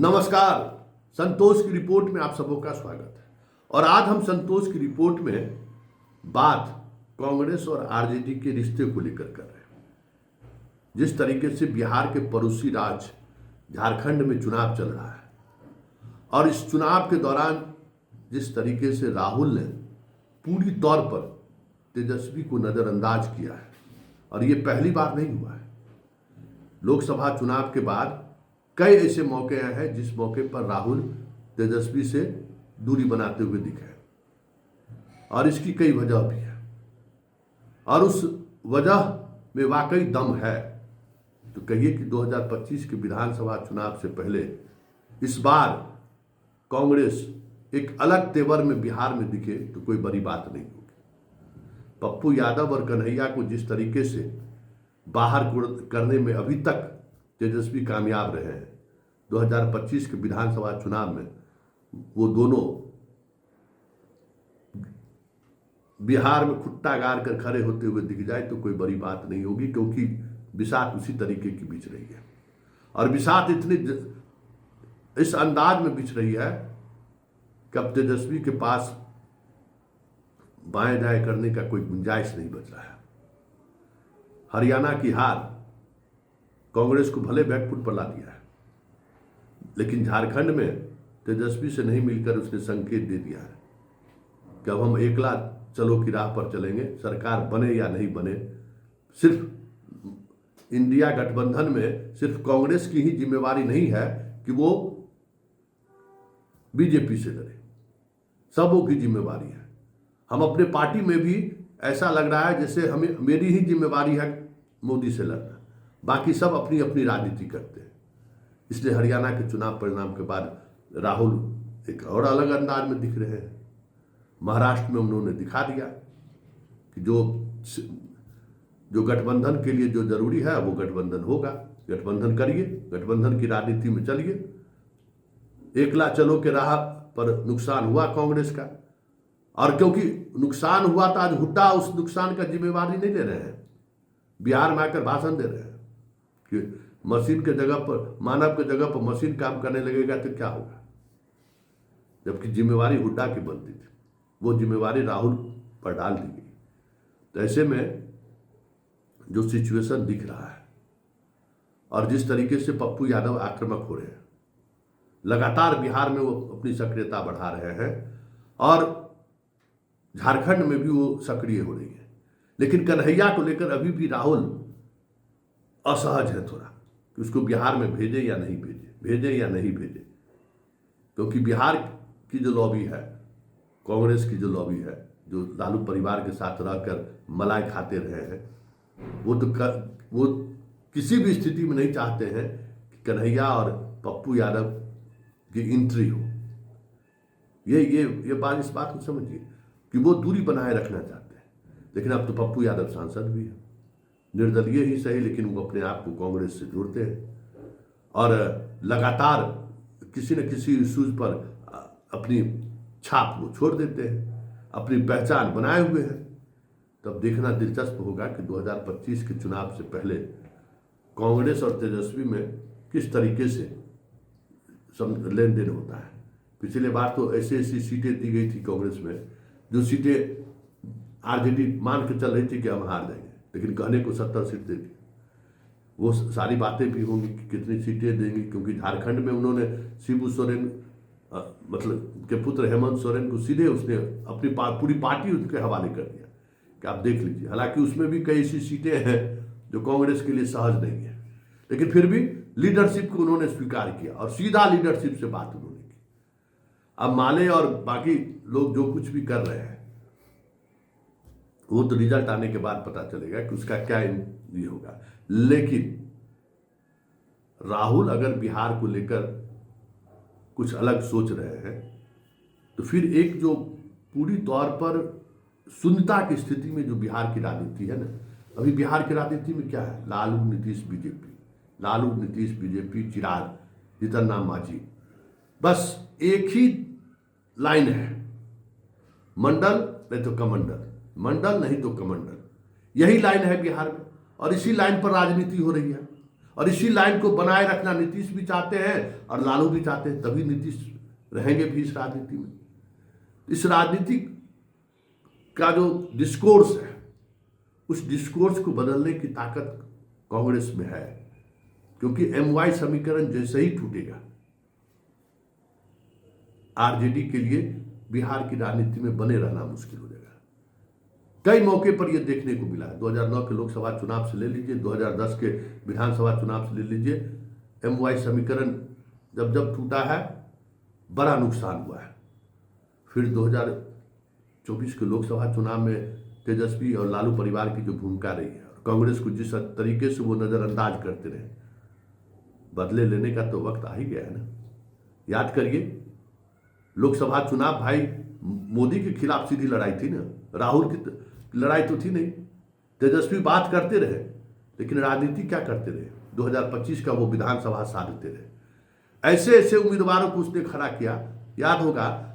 नमस्कार। संतोष की रिपोर्ट में आप सबों का स्वागत है। और आज हम संतोष की रिपोर्ट में बात कांग्रेस और आरजेडी के रिश्ते को लेकर कर रहे हैं। जिस तरीके से बिहार के पड़ोसी राज्य झारखंड में चुनाव चल रहा है और इस चुनाव के दौरान जिस तरीके से राहुल ने पूरी तौर पर तेजस्वी को नजरअंदाज किया है, और ये पहली बार नहीं हुआ है। लोकसभा चुनाव के बाद कई ऐसे मौके आए हैं जिस मौके पर राहुल तेजस्वी से दूरी बनाते हुए दिखे, और इसकी कई वजह भी है, और उस वजह में वाकई दम है। तो कहिए कि 2025 के विधानसभा चुनाव से पहले इस बार कांग्रेस एक अलग तेवर में बिहार में दिखे तो कोई बड़ी बात नहीं होगी। पप्पू यादव और कन्हैया को जिस तरीके से बाहर करने में अभी तक तेजस्वी कामयाब रहे हैं, 2025 के विधानसभा चुनाव में वो दोनों बिहार में खुट्टा गाड़ कर खड़े होते हुए दिख जाए तो कोई बड़ी बात नहीं होगी, क्योंकि बिसात उसी तरीके की बिछ रही है। और बिसात इतनी इस अंदाज में बिछ रही है कि अब तेजस्वी के पास बाएं दाएं करने का कोई गुंजाइश नहीं बच रहा है। हरियाणा की हार कांग्रेस को भले बैकफुट पर ला दिया है, लेकिन झारखंड में तेजस्वी से नहीं मिलकर उसने संकेत दे दिया है कि अब हम एकला चलो की राह पर चलेंगे, सरकार बने या नहीं बने। सिर्फ इंडिया गठबंधन में सिर्फ कांग्रेस की ही जिम्मेवारी नहीं है कि वो बीजेपी से लड़े, सबों की जिम्मेवारी है। हम अपने पार्टी में भी ऐसा लग रहा है जैसे हमें मेरी ही जिम्मेवारी है मोदी से लड़ना, बाकी सब अपनी अपनी राजनीति करते हैं। इसलिए हरियाणा के चुनाव परिणाम के बाद राहुल एक और अलग अंदाज में दिख रहे हैं। महाराष्ट्र में उन्होंने दिखा दिया कि जो गठबंधन के लिए जो जरूरी है वो गठबंधन होगा, गठबंधन करिए, गठबंधन की राजनीति में चलिए। एकला चलो के राह पर नुकसान हुआ कांग्रेस का, और क्योंकि नुकसान हुआ तो आज हुड्डा उस नुकसान का जिम्मेवारी नहीं ले रहे हैं, बिहार में आकर भाषण दे रहे हैं कि मशीन के जगह पर, मानव के जगह पर मशीन काम करने लगेगा तो क्या होगा। जबकि जिम्मेवारी हुड्डा की बनती थी, वो जिम्मेवारी राहुल पर डाल दी गई। तो ऐसे में जो सिचुएशन दिख रहा है और जिस तरीके से पप्पू यादव आक्रामक हो रहे हैं, लगातार बिहार में वो अपनी सक्रियता बढ़ा रहे हैं और झारखंड में भी वो सक्रिय हो रही है। लेकिन कन्हैया को लेकर अभी भी राहुल असहज है थोड़ा कि उसको बिहार में भेजे या नहीं भेजे, भेजे या नहीं भेजे। क्योंकि बिहार की जो लॉबी है, कांग्रेस की जो लॉबी है, जो लालू परिवार के साथ रहकर मलाई खाते रहे हैं, वो किसी भी स्थिति में नहीं चाहते हैं कि कन्हैया और पप्पू यादव की एंट्री हो। ये बात, इस बात को समझिए कि वो दूरी बनाए रखना चाहते हैं। लेकिन अब तो पप्पू यादव सांसद भी है, निर्दलीय ही सही, लेकिन वो अपने आप को कांग्रेस से जोड़ते हैं और लगातार किसी न किसी इश्यूज पर अपनी छाप वो छोड़ देते हैं, अपनी पहचान बनाए हुए हैं। तब देखना दिलचस्प होगा कि 2025 के चुनाव से पहले कांग्रेस और तेजस्वी में किस तरीके से लेन देन होता है। पिछले बार तो ऐसी सीटें दी गई थी कांग्रेस में, जो सीटें आरजेडी मान के चल रही थी कि हम हार जाएंगे, लेकिन कहने को 70 सीट दे दी। वो सारी बातें भी होंगी कि कितनी सीटें देंगी, क्योंकि झारखंड में उन्होंने शिबू सोरेन मतलब के पुत्र हेमंत सोरेन को सीधे उसने अपनी पूरी पार्टी उसके हवाले कर दिया कि आप देख लीजिए। हालांकि उसमें भी कई ऐसी सीटें हैं जो कांग्रेस के लिए सहज नहीं है, लेकिन फिर भी लीडरशिप को उन्होंने स्वीकार किया और सीधा लीडरशिप से बात उन्होंने की। अब माले और बाकी लोग जो कुछ भी कर रहे हैं वो तो रिजल्ट आने के बाद पता चलेगा कि उसका क्या ये होगा। लेकिन राहुल अगर बिहार को लेकर कुछ अलग सोच रहे हैं तो फिर एक जो पूरी तौर पर शून्यता की स्थिति में जो बिहार की राजनीति है ना, अभी बिहार की राजनीति में क्या है, लालू नीतीश बीजेपी, लालू नीतीश बीजेपी, चिराग, जीतन राम मांझी, बस एक ही लाइन है, मंडल नहीं तो कमंडल, मंडल नहीं तो कमंडल, यही लाइन है बिहार में। और इसी लाइन पर राजनीति हो रही है। और इसी लाइन को बनाए रखना नीतीश भी चाहते हैं और लालू भी चाहते हैं, तभी नीतीश रहेंगे भी इस राजनीति में। इस राजनीति का जो डिस्कोर्स है, उस डिस्कोर्स को बदलने की ताकत कांग्रेस में है, क्योंकि MY समीकरण जैसे ही टूटेगा, आरजेडी के लिए बिहार की राजनीति में बने रहना मुश्किल हो जाएगा। कई मौके पर यह देखने को मिला है। 2009 के लोकसभा चुनाव से ले लीजिए, 2010 के विधानसभा चुनाव से ले लीजिए, MY समीकरण जब जब टूटा है बड़ा नुकसान हुआ है। फिर 2024 के लोकसभा चुनाव में तेजस्वी और लालू परिवार की जो भूमिका रही है, और कांग्रेस को जिस तरीके से वो नज़रअंदाज करते रहे, बदले लेने का तो वक्त आ ही गया है ना। याद करिए, लोकसभा चुनाव भाई मोदी के खिलाफ सीधी लड़ाई थी ना, राहुल की लड़ाई तो थी नहीं। तेजस्वी बात करते रहे, लेकिन राजनीति क्या करते रहे, 2025 का वो विधानसभा साधते रहे। ऐसे ऐसे उम्मीदवारों को उसने खड़ा किया। याद होगा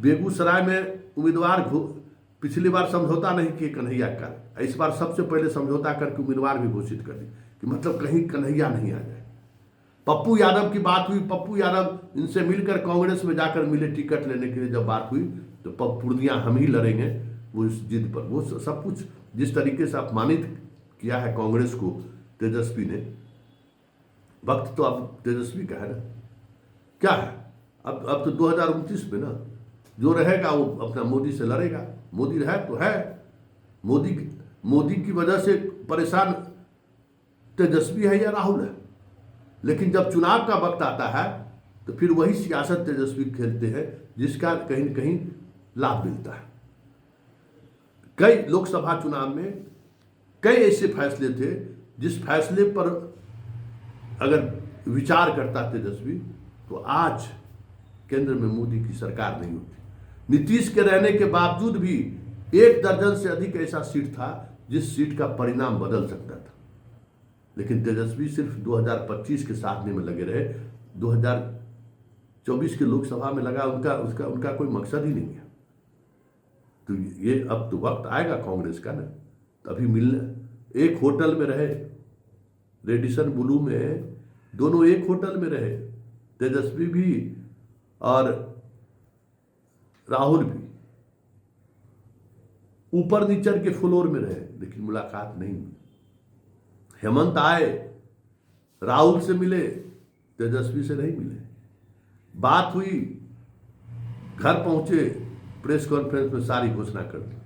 बेगूसराय में उम्मीदवार पिछली बार समझौता नहीं किए कन्हैया का, इस बार सबसे पहले समझौता करके उम्मीदवार भी घोषित कर दी कि मतलब कहीं कन्हैया नहीं आ जाए। पप्पू यादव की बात हुई, पप्पू यादव इनसे मिलकर कांग्रेस में जाकर मिले टिकट लेने के लिए। जब बात हुई तो पूर्णिया हम ही लड़ेंगे, वो इस जिद पर, वो सब कुछ जिस तरीके से अपमानित किया है कांग्रेस को तेजस्वी ने, वक्त तो अब तेजस्वी का है ना। क्या है अब तो 2029 में ना जो रहेगा वो अपना मोदी से लड़ेगा। मोदी है तो है, मोदी की वजह से परेशान तेजस्वी है या राहुल है। लेकिन जब चुनाव का वक्त आता है तो फिर वही सियासत तेजस्वी खेलते हैं जिसका कहीं न कहीं लाभ मिलता है। कई लोकसभा चुनाव में कई ऐसे फैसले थे जिस फैसले पर अगर विचार करता तेजस्वी तो आज केंद्र में मोदी की सरकार नहीं होती। नीतीश के रहने के बावजूद भी 1 दर्जन से अधिक ऐसा सीट था जिस सीट का परिणाम बदल सकता था, लेकिन तेजस्वी सिर्फ 2025 के साधने में लगे रहे। 2024 के लोकसभा में लगा उनका कोई मकसद ही नहीं है। तो ये अब तो वक्त आएगा कांग्रेस का ना, तभी मिलना। एक होटल में रहे, रेडिसन ब्लू में, दोनों एक होटल में रहे, तेजस्वी भी और राहुल भी ऊपर नीचे के फ्लोर में रहे, लेकिन मुलाकात नहीं हुई। हेमंत आए, राहुल से मिले, तेजस्वी से नहीं मिले। बात हुई, घर पहुंचे, प्रेस कॉन्फ्रेंस में सारी घोषणा कर दी।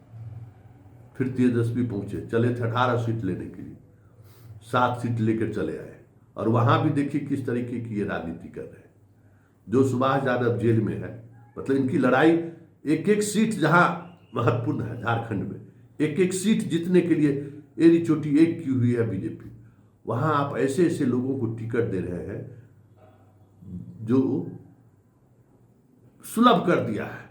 फिर तेजस्वी पहुंचे, चले थे 18 सीट लेने के लिए, 7 सीट लेकर चले आए। और वहां भी देखिए किस तरीके की ये राजनीति कर रहे हैं। जो सुभाष यादव जेल में है, मतलब इनकी लड़ाई एक एक सीट जहां महत्वपूर्ण है झारखंड में, एक एक सीट जीतने के लिए एड़ी चोटी एक की हुई है बीजेपी, वहां आप ऐसे ऐसे लोगों को टिकट दे रहे हैं जो सुलभ कर दिया है।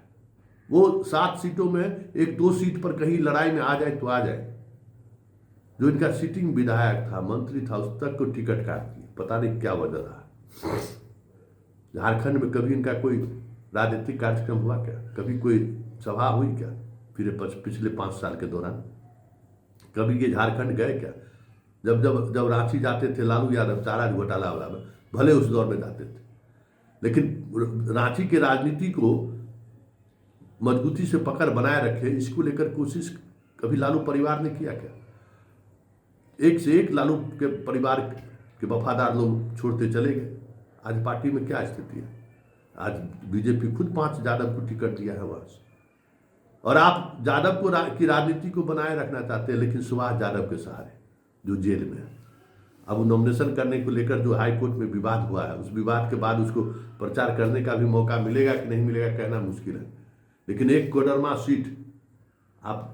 वो 7 सीटों में 1-2 सीट पर कहीं लड़ाई में आ जाए तो आ जाए। जो इनका सिटिंग विधायक था, मंत्री था, उस तक को टिकट काट दिया। पता नहीं क्या वजह रहा। झारखंड में कभी इनका कोई राजनीतिक कार्यक्रम हुआ क्या? कभी कोई सभा हुई क्या? फिर पिछले 5 साल के दौरान कभी ये झारखंड गए क्या? जब रांची जाते थे लालू यादव चारा घोटाला वाला में, भले उस दौर में जाते थे, लेकिन रांची के राजनीति को मजबूती से पकड़ बनाए रखे, इसको लेकर कोशिश कभी लालू परिवार ने किया क्या? एक से एक लालू के परिवार के वफादार लोग छोड़ते चले गए। आज पार्टी में क्या स्थिति है? आज बीजेपी खुद 5 यादव को टिकट दिया है वहां से, और आप यादव को की राजनीति को बनाए रखना चाहते हैं, लेकिन सुभाष यादव के सहारे जो जेल में है। अब नॉमिनेशन करने को लेकर जो हाई कोर्ट में विवाद हुआ है, उस विवाद के बाद उसको प्रचार करने का भी मौका मिलेगा कि नहीं मिलेगा कहना मुश्किल है। लेकिन एक कोडरमा सीट आप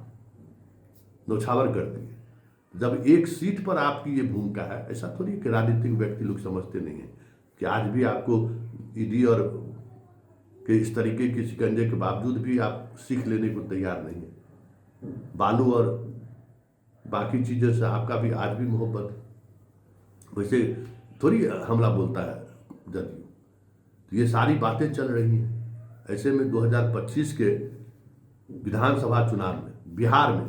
नौछावर कर दिए। जब एक सीट पर आपकी ये भूमिका है, ऐसा थोड़ी कि राजनीतिक व्यक्ति लोग समझते नहीं है कि आज भी आपको ईडी और के इस तरीके के शिकंजे के बावजूद भी आप सीख लेने को तैयार नहीं है। बालू और बाकी चीज़ों से आपका भी आज भी मोहब्बत है। वैसे थोड़ी हमला बोलता है जदयू। तो ये सारी बातें चल रही हैं। ऐसे में 2025 के विधानसभा चुनाव में बिहार में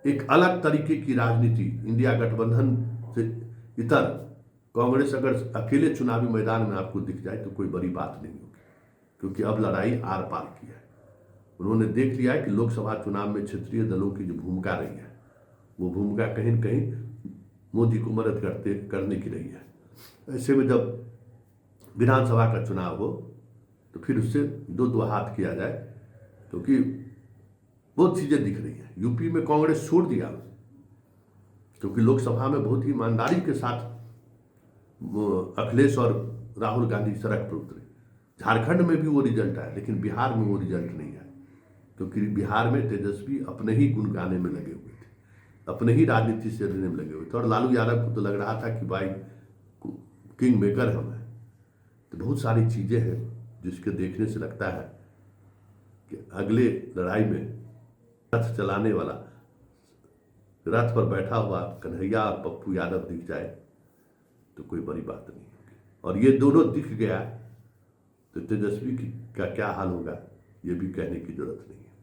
एक अलग तरीके की राजनीति इंडिया गठबंधन से इतर कांग्रेस अगर अकेले चुनावी मैदान में आपको दिख जाए तो कोई बड़ी बात नहीं होगी, क्योंकि अब लड़ाई आर पार की है। उन्होंने देख लिया है कि लोकसभा चुनाव में क्षेत्रीय दलों की जो भूमिका रही है वो भूमिका कहीं न कहीं मोदी को मदद करने की रही है। ऐसे में जब विधानसभा का चुनाव हो तो फिर उससे दो हाथ किया जाए, क्योंकि बहुत चीज़ें दिख रही हैं। यूपी में कांग्रेस छोड़ दिया, क्योंकि लोकसभा में बहुत ही ईमानदारी के साथ अखिलेश और राहुल गांधी सड़क पर उतरे। झारखंड में भी वो रिजल्ट आया, लेकिन बिहार में वो रिजल्ट नहीं आया, क्योंकि बिहार में तेजस्वी अपने ही गुण गाने में लगे हुए थे, अपने ही राजनीति से लड़ने में लगे हुए थे। और लालू यादव को तो लग रहा था कि भाई किंग मेकर हम हैं। तो बहुत सारी चीज़ें हैं जिसके देखने से लगता है कि अगले लड़ाई में रथ चलाने वाला, रथ पर बैठा हुआ कन्हैया और पप्पू यादव दिख जाए तो कोई बड़ी बात नहीं होगी। और ये दोनों दिख गया तो तेजस्वी का क्या हाल होगा ये भी कहने की जरूरत नहीं है।